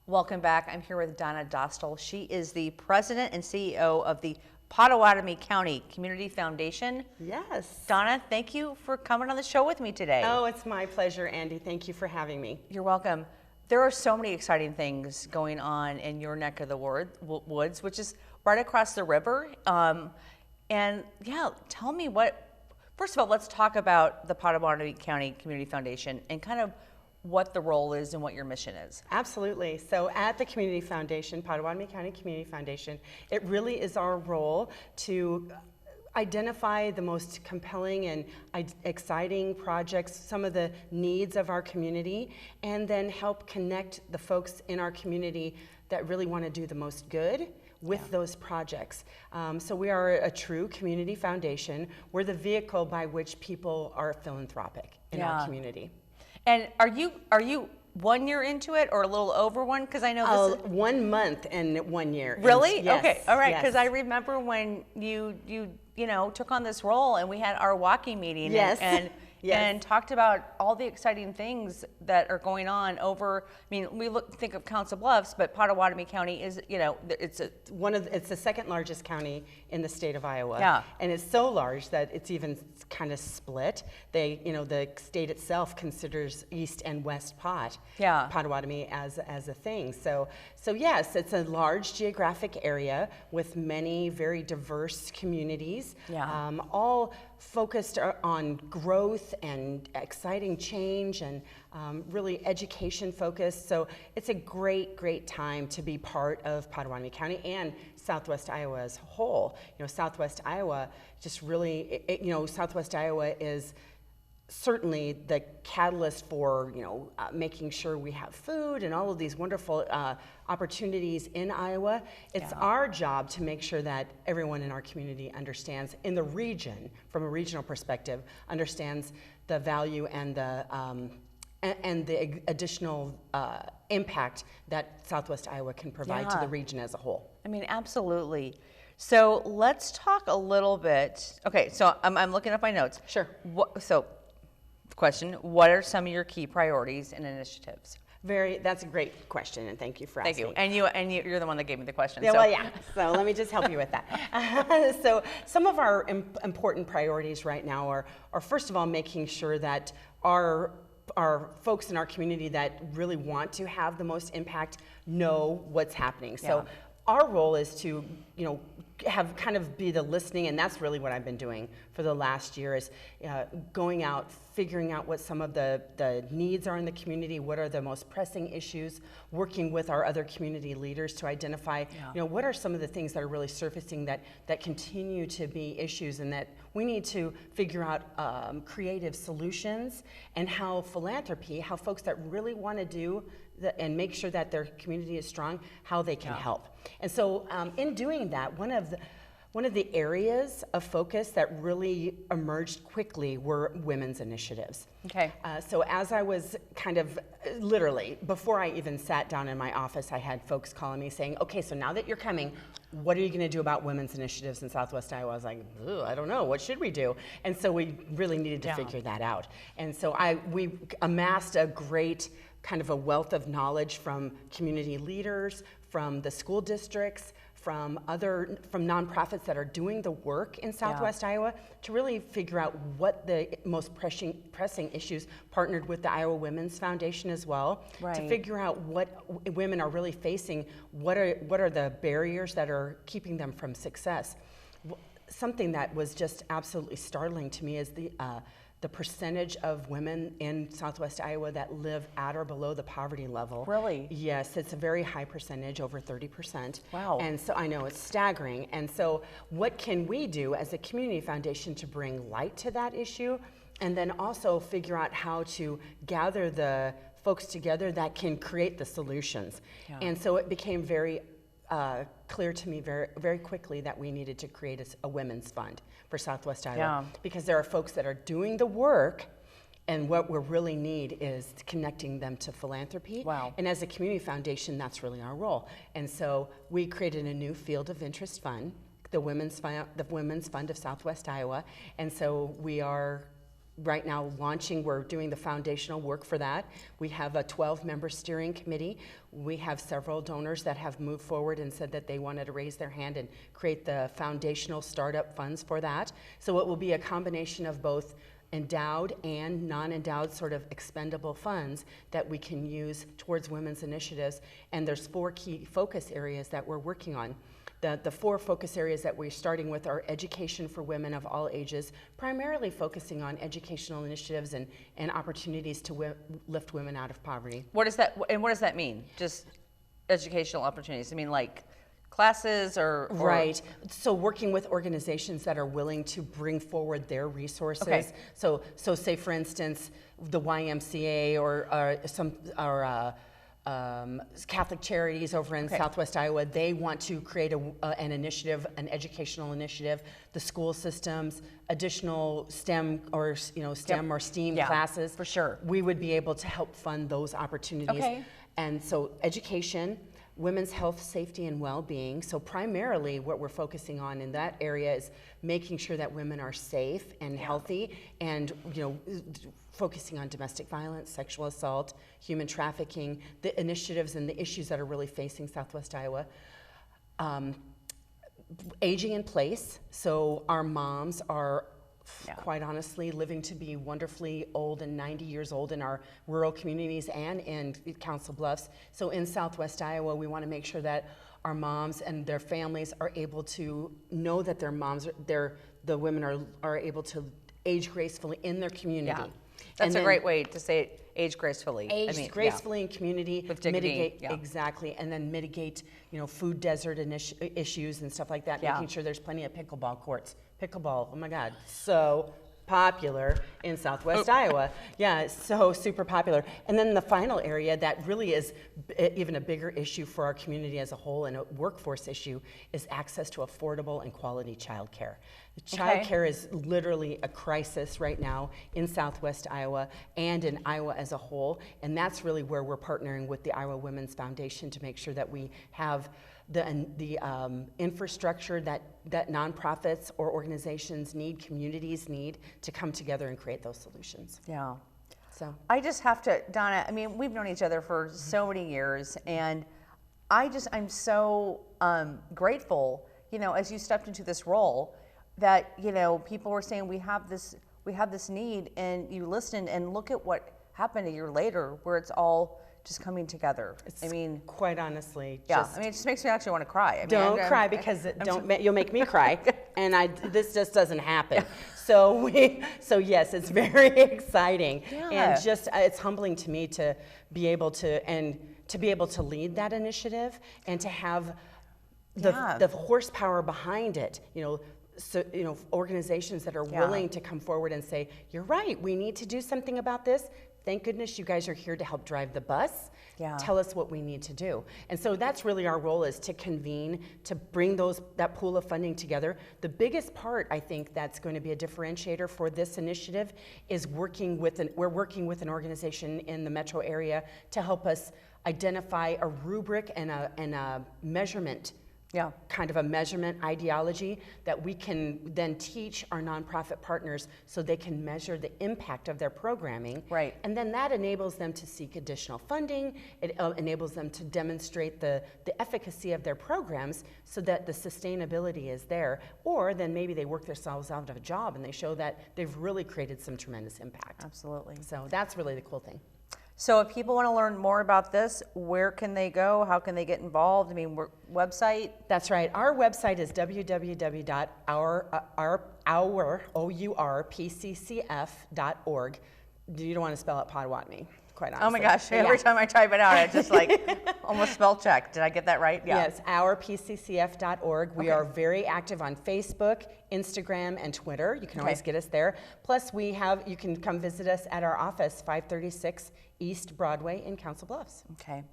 Welcome back. I'm here with Donna Dostal. She is the president and CEO of the Pottawattamie Co Community Foundation. Yes. Donna, thank you for coming on the show with me today. Oh, it's my pleasure, Andy. Thank you for having me. You're welcome. There are so many exciting things going on in your neck of the woods, which is right across the river. And yeah, tell me first of all, let's talk about the Pottawattamie Co Community Foundation and kind of what the role is and what your mission is. Absolutely. So at the Community Foundation, Pottawattamie Co Community Foundation, it really is our role to identify the most compelling and exciting projects, some of the needs of our community, and then help connect the folks in our community that really want to do the most good with those projects. So we are a true community foundation. We're the vehicle by which people are philanthropic in our community. And are you 1 year into it or a little over one? Because I know this is 1 month and 1 year. Really? Yes, okay. All right. Because yes. I remember when you took on this role and we had our walking meeting and and talked about all the exciting things that are going on over. I mean, think of Council Bluffs, but Pottawattamie County is it's the second largest county in the state of Iowa. Yeah. And it's so large that it's even kind of split. The state itself considers East and West Pottawattamie as a thing. So yes, it's a large geographic area with many very diverse communities. Yeah. All focused on growth and exciting change and really education focused. So it's a great time to be part of Pottawattamie County and Southwest Iowa as a whole. Southwest Iowa just really, Southwest Iowa is certainly the catalyst for making sure we have food and all of these wonderful opportunities in Iowa. It's our job to make sure that everyone in our community understands, in the region, from a regional perspective, understands the value and the additional impact that Southwest Iowa can provide to the region as a whole. I mean, absolutely. So let's talk a little bit. Okay, so I'm looking up my notes. Sure. Question: what are some of your key priorities and initiatives? That's a great question, and thank you for asking. Thank you. And you're the one that gave me the question. Yeah, so let me just help you with that. So some of our important priorities right now are first of all making sure that our folks in our community that really want to have the most impact know what's happening. So our role is to have kind of be the listening, and that's really what I've been doing for the last year, is going out, figuring out what some of the needs are in the community, what are the most pressing issues, working with our other community leaders to identify what are some of the things that are really surfacing that continue to be issues, and that we need to figure out creative solutions, and how philanthropy, how folks that really want to do and make sure that their community is strong, how they can help. And so in doing that, one of the areas of focus that really emerged quickly were women's initiatives. Okay. So as I was kind of literally, before I even sat down in my office, I had folks calling me saying, okay, so now that you're coming, what are you going to do about women's initiatives in Southwest Iowa? I was like, I don't know, what should we do? And so we really needed to figure that out. And so we amassed a great kind of a wealth of knowledge from community leaders, from the school districts, from nonprofits that are doing the work in Southwest Iowa, to really figure out what the most pressing issues, partnered with the Iowa Women's Foundation as well, to figure out what women are really facing, what are the barriers that are keeping them from success. Something that was just absolutely startling to me is the percentage of women in Southwest Iowa that live at or below the poverty level. Really? Yes, it's a very high percentage, over 30%. Wow. And so I know it's staggering. And so what can we do as a community foundation to bring light to that issue, and then also figure out how to gather the folks together that can create the solutions? And so it became very clear to me very, very quickly that we needed to create a women's fund for Southwest Iowa, because there are folks that are doing the work, and what we really need is connecting them to philanthropy. Wow. And as a community foundation, that's really our role. And so we created a new field of interest fund, the Women's Fund of Southwest Iowa, and so we are right now launching, we're doing the foundational work for that. We have a 12-member steering committee. We have several donors that have moved forward and said that they wanted to raise their hand and create the foundational startup funds for that. So it will be a combination of both endowed and non-endowed sort of expendable funds that we can use towards women's initiatives. And there's 4 key focus areas that we're working on. The 4 focus areas that we're starting with are education for women of all ages, primarily focusing on educational initiatives and opportunities to lift women out of poverty. What does that mean? Just educational opportunities? I mean, like classes or Right. So working with organizations that are willing to bring forward their resources. Okay. So say for instance, the YMCA or some Catholic Charities over in Southwest Iowa, they want to create an initiative, an educational initiative. The school systems, additional STEM or STEM or STEAM classes. For sure. We would be able to help fund those opportunities. Okay. And so education, women's health, safety, and well-being. So primarily what we're focusing on in that area is making sure that women are safe and healthy, and focusing on domestic violence, sexual assault, human trafficking, the initiatives and the issues that are really facing Southwest Iowa. Aging in place, so our moms are quite honestly living to be wonderfully old and 90 years old in our rural communities and in Council Bluffs. So in Southwest Iowa, we want to make sure that our moms and their families are able to know that their moms, the women are able to age gracefully in their community. Yeah. That's a great way to say it, age gracefully. Age gracefully in community, with dignity, mitigate, exactly, and then mitigate, food desert issues and stuff like that, making sure there's plenty of pickleball courts. Pickleball, oh my God, so popular in Southwest Iowa. Yeah, so super popular. And then the final area that really is even a bigger issue for our community as a whole and a workforce issue is access to affordable and quality childcare. Childcare is literally a crisis right now in Southwest Iowa and in Iowa as a whole, and that's really where we're partnering with the Iowa Women's Foundation to make sure that we have the infrastructure that nonprofits or organizations need, communities need, to come together and create those solutions. Yeah. So I just have to, Donna, I mean, we've known each other for so many years, and I'm so grateful, as you stepped into this role, that, people were saying we have this need, and you listened, and look at what happened a year later, where it's all just coming together. Quite honestly, it just makes me actually want to cry. Don't cry, because you'll make me cry, and this just doesn't happen. So yes, it's very exciting, and just it's humbling to me to be able to lead that initiative and to have the horsepower behind it. So, organizations that are willing to come forward and say, you're right, we need to do something about this. Thank goodness you guys are here to help drive the bus. Tell us what we need to do. And so that's really our role, is to convene, to bring that pool of funding together. The biggest part, I think, that's going to be a differentiator for this initiative is we're working with an organization in the metro area to help us identify a rubric and a measurement, kind of a measurement ideology that we can then teach our nonprofit partners so they can measure the impact of their programming. Right. And then that enables them to seek additional funding. It enables them to demonstrate the efficacy of their programs so that the sustainability is there. Or then maybe they work themselves out of a job and they show that they've really created some tremendous impact. Absolutely. So that's really the cool thing. So if people want to learn more about this, where can they go? How can they get involved? Website? That's right. Our website is www.ourpccf.org. You don't want to spell out Pottawattamie, quite honestly. Oh my gosh, every time I type it out, I just almost spell check. Did I get that right? Yeah. Yes, ourpccf.org. We are very active on Facebook, Instagram, and Twitter. You can always get us there. Plus, you can come visit us at our office, 536 East Broadway in Council Bluffs. Okay.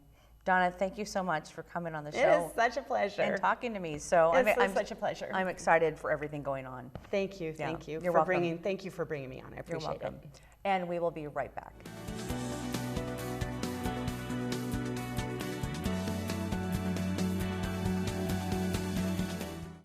Donna, thank you so much for coming on the show. It is such a pleasure. And talking to me. So it's such a pleasure. I'm excited for everything going on. Thank you. Thank you. You're welcome. Thank you for bringing me on. I appreciate it. And we will be right back.